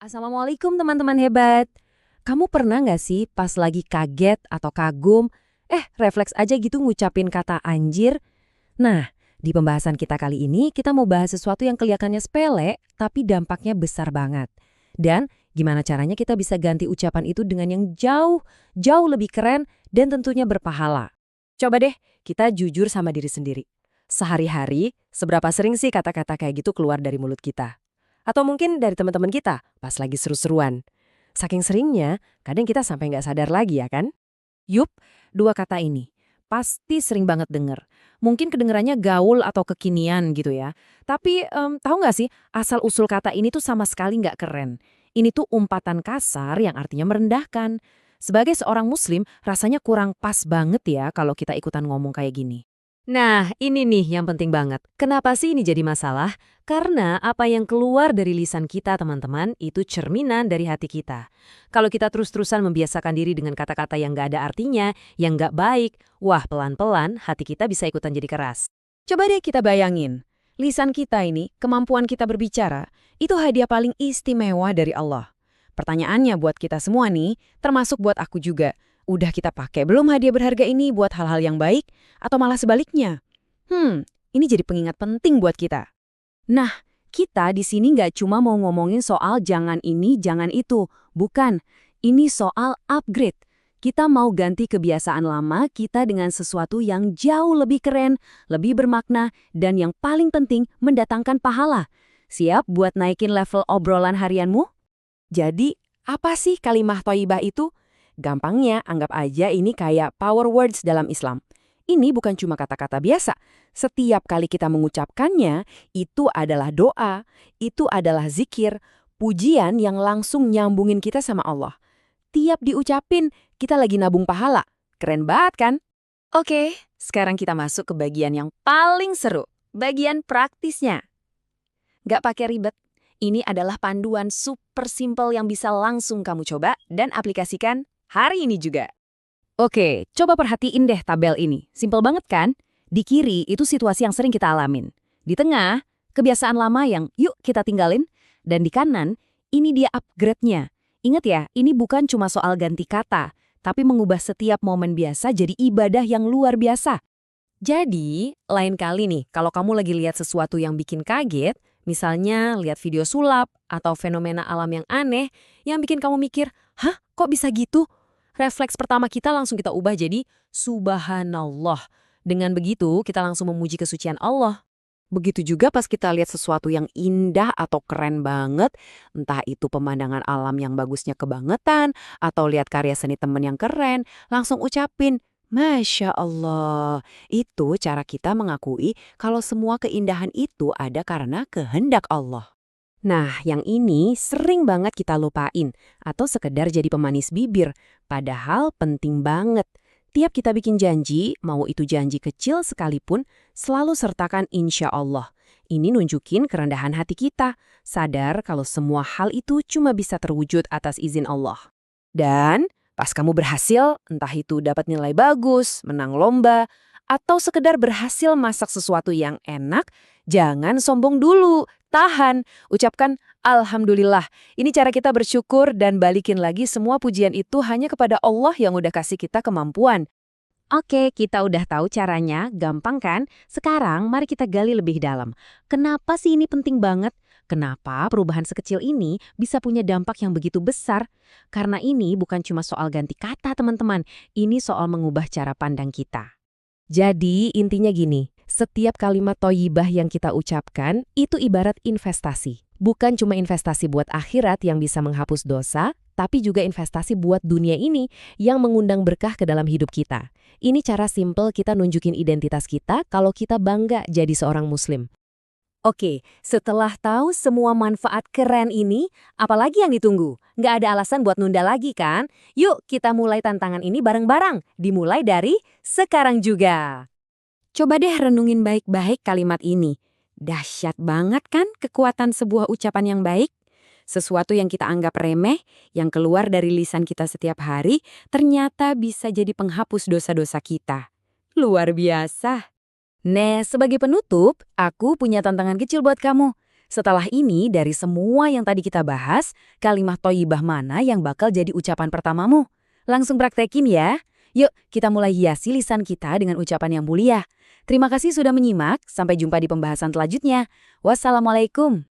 Assalamualaikum teman-teman hebat. Kamu pernah nggak sih pas lagi kaget atau kagum, refleks aja gitu ngucapin kata anjir? Nah, di pembahasan kita kali ini kita mau bahas sesuatu yang kelihatannya sepele tapi dampaknya besar banget. Dan gimana caranya kita bisa ganti ucapan itu dengan yang jauh, jauh lebih keren dan tentunya berpahala. Coba deh kita jujur sama diri sendiri. Sehari-hari, seberapa sering sih kata-kata kayak gitu keluar dari mulut kita? Atau mungkin dari teman-teman kita pas lagi seru-seruan. Saking seringnya, kadang kita sampai nggak sadar lagi ya kan? Yup, dua kata ini. Pasti sering banget denger. Mungkin kedengerannya gaul atau kekinian gitu ya. Tapi tahu nggak sih, asal-usul kata ini tuh sama sekali nggak keren. Ini tuh umpatan kasar yang artinya merendahkan. Sebagai seorang muslim, rasanya kurang pas banget ya kalau kita ikutan ngomong kayak gini. Nah, ini nih yang penting banget. Kenapa sih ini jadi masalah? Karena apa yang keluar dari lisan kita, teman-teman, itu cerminan dari hati kita. Kalau kita terus-terusan membiasakan diri dengan kata-kata yang nggak ada artinya, yang nggak baik, wah pelan-pelan hati kita bisa ikutan jadi keras. Coba deh kita bayangin, lisan kita ini, kemampuan kita berbicara, itu hadiah paling istimewa dari Allah. Pertanyaannya buat kita semua nih, termasuk buat aku juga. Udah kita pakai belum hadiah berharga ini buat hal-hal yang baik atau malah sebaliknya? Ini jadi pengingat penting buat kita. Nah, kita di sini nggak cuma mau ngomongin soal jangan ini, jangan itu. Bukan, ini soal upgrade. Kita mau ganti kebiasaan lama kita dengan sesuatu yang jauh lebih keren, lebih bermakna, dan yang paling penting mendatangkan pahala. Siap buat naikin level obrolan harianmu? Jadi, apa sih kalimah thayyibah itu? Gampangnya, anggap aja ini kayak power words dalam Islam. Ini bukan cuma kata-kata biasa. Setiap kali kita mengucapkannya, itu adalah doa, itu adalah zikir, pujian yang langsung nyambungin kita sama Allah. Tiap diucapin, kita lagi nabung pahala. Keren banget kan? Oke, sekarang kita masuk ke bagian yang paling seru. Bagian praktisnya. Nggak pakai ribet. Ini adalah panduan super simple yang bisa langsung kamu coba dan aplikasikan hari ini juga. Oke, coba perhatiin deh tabel ini. Simpel banget kan? Di kiri itu situasi yang sering kita alamin. Di tengah, kebiasaan lama yang yuk kita tinggalin. Dan di kanan, ini dia upgrade-nya. Ingat ya, ini bukan cuma soal ganti kata, tapi mengubah setiap momen biasa jadi ibadah yang luar biasa. Jadi, lain kali nih, kalau kamu lagi lihat sesuatu yang bikin kaget, misalnya lihat video sulap atau fenomena alam yang aneh, yang bikin kamu mikir, hah kok bisa gitu? Refleks pertama kita langsung kita ubah jadi Subhanallah. Dengan begitu, kita langsung memuji kesucian Allah. Begitu juga pas kita lihat sesuatu yang indah atau keren banget, entah itu pemandangan alam yang bagusnya kebangetan, atau lihat karya seni temen yang keren, langsung ucapin, Masya Allah. Itu cara kita mengakui kalau semua keindahan itu ada karena kehendak Allah. Nah, yang ini sering banget kita lupain atau sekedar jadi pemanis bibir, padahal penting banget. Tiap kita bikin janji, mau itu janji kecil sekalipun, selalu sertakan insya Allah. Ini nunjukin kerendahan hati kita, sadar kalau semua hal itu cuma bisa terwujud atas izin Allah. Dan pas kamu berhasil, entah itu dapat nilai bagus, menang lomba, atau sekedar berhasil masak sesuatu yang enak, jangan sombong dulu. Tahan, ucapkan Alhamdulillah. Ini cara kita bersyukur dan balikin lagi semua pujian itu hanya kepada Allah yang udah kasih kita kemampuan. Oke, kita udah tahu caranya, gampang kan? Sekarang mari kita gali lebih dalam. Kenapa sih ini penting banget? Kenapa perubahan sekecil ini bisa punya dampak yang begitu besar? Karena ini bukan cuma soal ganti kata teman-teman, ini soal mengubah cara pandang kita. Jadi intinya gini, setiap kalimat thayyibah yang kita ucapkan itu ibarat investasi. Bukan cuma investasi buat akhirat yang bisa menghapus dosa, tapi juga investasi buat dunia ini yang mengundang berkah ke dalam hidup kita. Ini cara simple kita nunjukin identitas kita kalau kita bangga jadi seorang muslim. Oke, setelah tahu semua manfaat keren ini, apalagi yang ditunggu? Nggak ada alasan buat nunda lagi kan? Yuk kita mulai tantangan ini bareng-bareng. Dimulai dari sekarang juga. Coba deh renungin baik-baik kalimat ini. Dahsyat banget kan kekuatan sebuah ucapan yang baik? Sesuatu yang kita anggap remeh, yang keluar dari lisan kita setiap hari, ternyata bisa jadi penghapus dosa-dosa kita. Luar biasa. Nah, sebagai penutup, aku punya tantangan kecil buat kamu. Setelah ini, dari semua yang tadi kita bahas, kalimat thoyyibah mana yang bakal jadi ucapan pertamamu? Langsung praktekin ya. Yuk, kita mulai hiasi lisan kita dengan ucapan yang mulia. Terima kasih sudah menyimak, sampai jumpa di pembahasan selanjutnya. Wassalamualaikum.